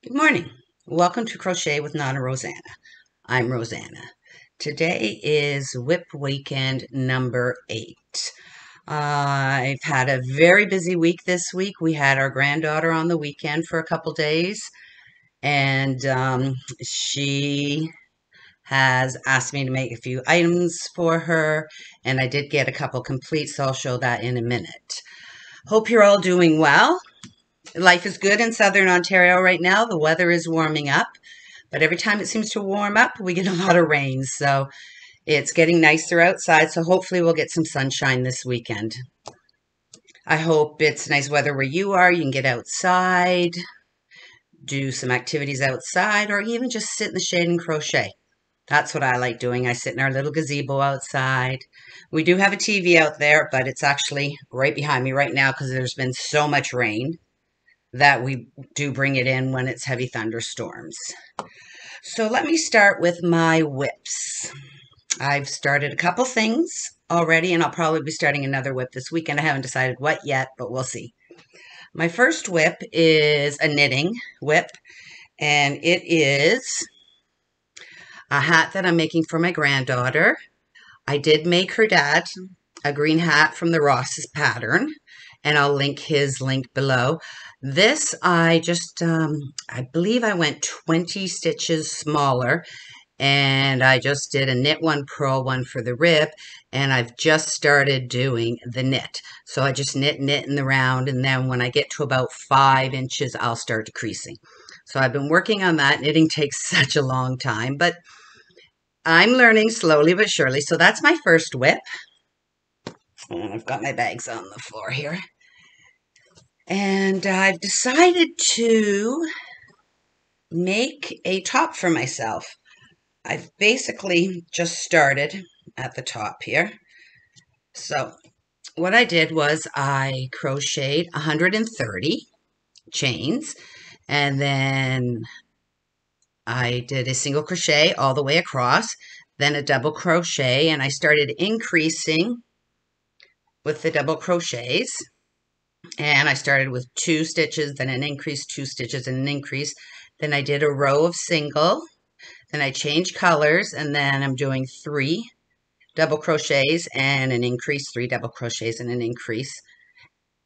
Good morning. Welcome to Crochet with Nana Rosanna. I'm Rosanna. Today is WIP weekend number 8. I've had a very busy week this week. We had our granddaughter on the weekend for a couple days, and she has asked me to make a few items for her, and I did get a couple complete, so I'll show that in a minute. Hope you're all doing well. Life is good in Southern Ontario right now. The weather is warming up. But every time it seems to warm up, we get a lot of rain. So it's getting nicer outside. So hopefully we'll get some sunshine this weekend. I hope it's nice weather where you are. You can get outside, do some activities outside, or even just sit in the shade and crochet. That's what I like doing. I sit in our little gazebo outside. We do have a TV out there, but it's actually right behind me right now because there's been so much rain that we do bring it in when it's heavy thunderstorms. So let me start with my WIPs. I've started a couple things already, and I'll probably be starting another WIP this weekend. I haven't decided what yet, but we'll see. My first WIP is a knitting WIP, and it is a hat that I'm making for my granddaughter. I did make her dad a green hat from the Ross's pattern, and I'll link his link below. This, I believe I went 20 stitches smaller, and I just did a knit one, purl one for the rib, and I've just started doing the knit. So I just knit in the round, and then when I get to about 5 inches, I'll start decreasing. So I've been working on that. Knitting takes such a long time, but I'm learning slowly but surely. So that's my first WIP. And I've got my bags on the floor here. And I've decided to make a top for myself. I've basically just started at the top here. So what I did was I crocheted 130 chains, and then I did a single crochet all the way across, then a double crochet, and I started increasing with the double crochets. And I started with 2 stitches, then an increase, 2 stitches, and an increase. Then I did a row of single. Then I changed colors, and then I'm doing 3 double crochets and an increase, 3 double crochets and an increase,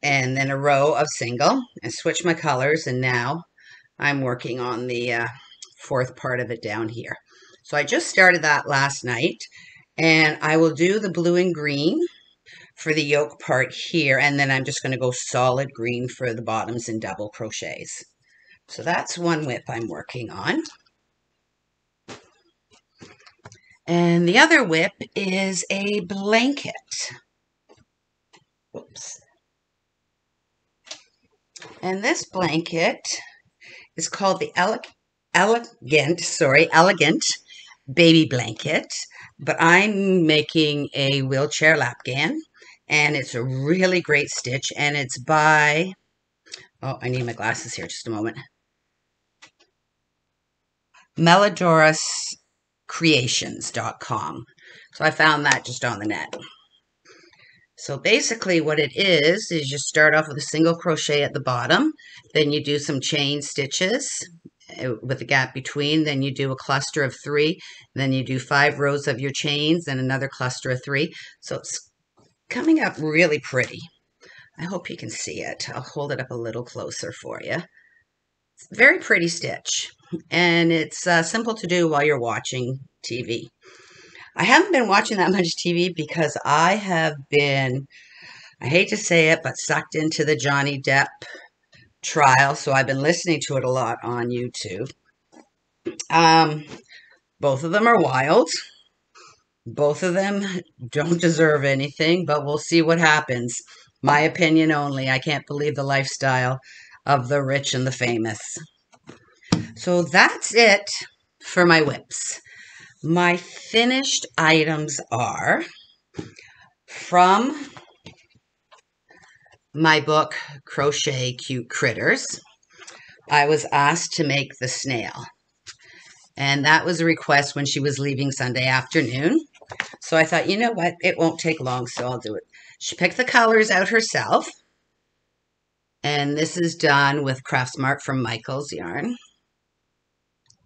and then a row of single, and switch my colors. And now I'm working on the 4th part of it down here. So I just started that last night, and I will do the blue and green for the yoke part here, and then I'm just going to go solid green for the bottoms and double crochets. So that's one WIP I'm working on. And the other WIP is a blanket. Whoops. And this blanket is called the Elegant Baby Blanket, but I'm making a wheelchair lapgan. And it's a really great stitch, and it's by, oh, I need my glasses here, just a moment. melodoruscreations.com. So I found that just on the net. So basically what it is you start off with a single crochet at the bottom, then you do some chain stitches with a gap between, then you do a cluster of 3, then you do 5 rows of your chains, then another cluster of 3. So it's coming up really pretty. I hope you can see it. I'll hold it up a little closer for you. It's a very pretty stitch, and it's simple to do while you're watching TV. I haven't been watching that much TV because I have been, I hate to say it, but sucked into the Johnny Depp trial, so I've been listening to it a lot on YouTube. Both of them are wild. Both of them don't deserve anything, but we'll see what happens. My opinion only. I can't believe the lifestyle of the rich and the famous. So that's it for my WIPs. My finished items are from my book, Crochet Cute Critters. I was asked to make the snail. And that was a request when she was leaving Sunday afternoon. So I thought, you know what? It won't take long, so I'll do it. She picked the colors out herself. And this is done with Craftsmart from Michael's Yarn.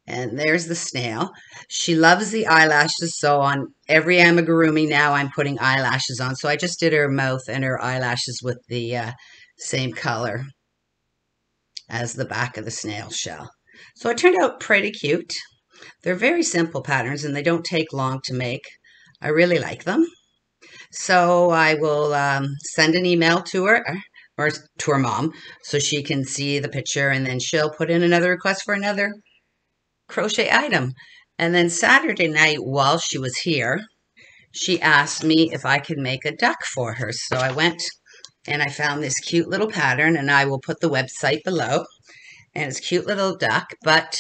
And there's the snail. She loves the eyelashes, so on every amigurumi now I'm putting eyelashes on. So I just did her mouth and her eyelashes with the same color as the back of the snail shell. So it turned out pretty cute. They're very simple patterns and they don't take long to make. I really like them. So I will send an email to her or to her mom so she can see the picture, and then she'll put in another request for another crochet item. And then Saturday night, while she was here, she asked me if I could make a duck for her. So I went and I found this cute little pattern, and I will put the website below. And it's a cute little duck, but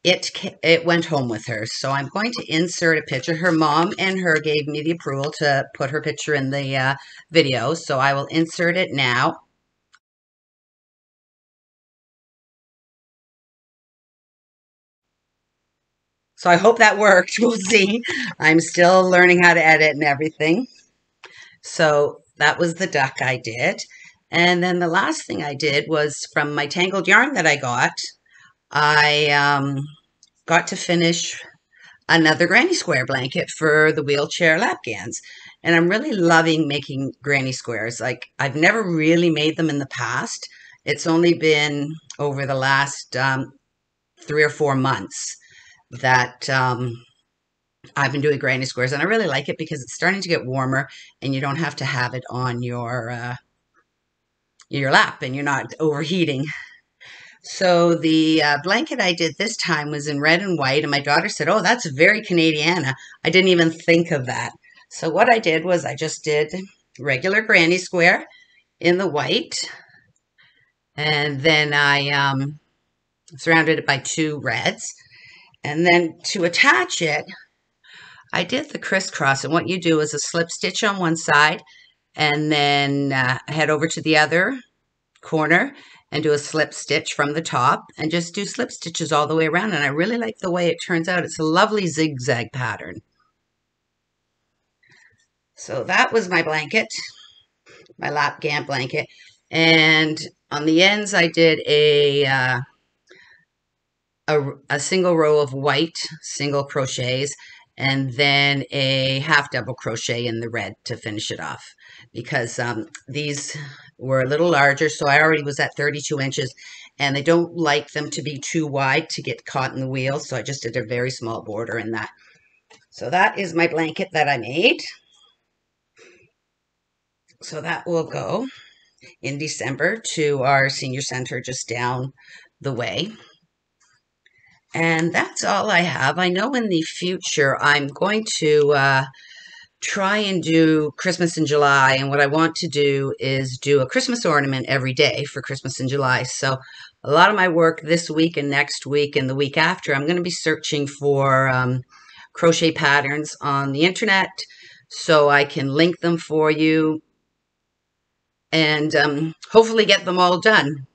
it went home with her. So I'm going to insert a picture. Her mom and her gave me the approval to put her picture in the video. So I will insert it now. So I hope that worked. We'll see. I'm still learning how to edit and everything. So that was the duck I did. And then the last thing I did was from my tangled yarn that I got. I got to finish another granny square blanket for the wheelchair lap gans. And I'm really loving making granny squares. Like, I've never really made them in the past. It's only been over the last 3 or 4 months that I've been doing granny squares, and I really like it because it's starting to get warmer and you don't have to have it on your lap and you're not overheating. So the blanket I did this time was in red and white, and my daughter said, "Oh, that's very Canadiana." I didn't even think of that. So what I did was I just did regular granny square in the white, and then I surrounded it by 2 reds. And then to attach it, I did the crisscross, and what you do is a slip stitch on one side and then head over to the other corner and do a slip stitch from the top and just do slip stitches all the way around. And I really like the way it turns out. It's a lovely zigzag pattern. So that was my blanket, my lap gant blanket. And on the ends, I did a single row of white single crochets and then a half double crochet in the red to finish it off, because these were a little larger, so I already was at 32 inches, and they don't like them to be too wide to get caught in the wheel, so I just did a very small border in that. So that is my blanket that I made. So that will go in December to our senior center just down the way. And that's all I have. I know in the future I'm going to try and do Christmas in July. And what I want to do is do a Christmas ornament every day for Christmas in July. So a lot of my work this week and next week and the week after, I'm going to be searching for crochet patterns on the internet so I can link them for you and hopefully get them all done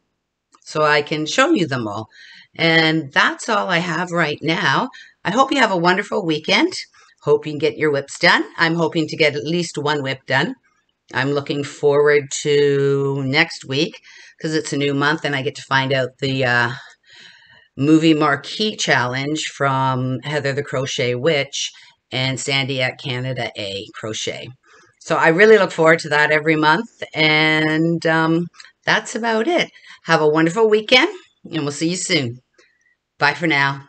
so I can show you them all. And that's all I have right now. I hope you have a wonderful weekend. Hope you can get your WIPs done. I'm hoping to get at least 1 WIP done. I'm looking forward to next week because it's a new month and I get to find out the movie marquee challenge from Heather the Crochet Witch and Sandy at Canada A Crochet. So I really look forward to that every month. And that's about it. Have a wonderful weekend, and we'll see you soon. Bye for now.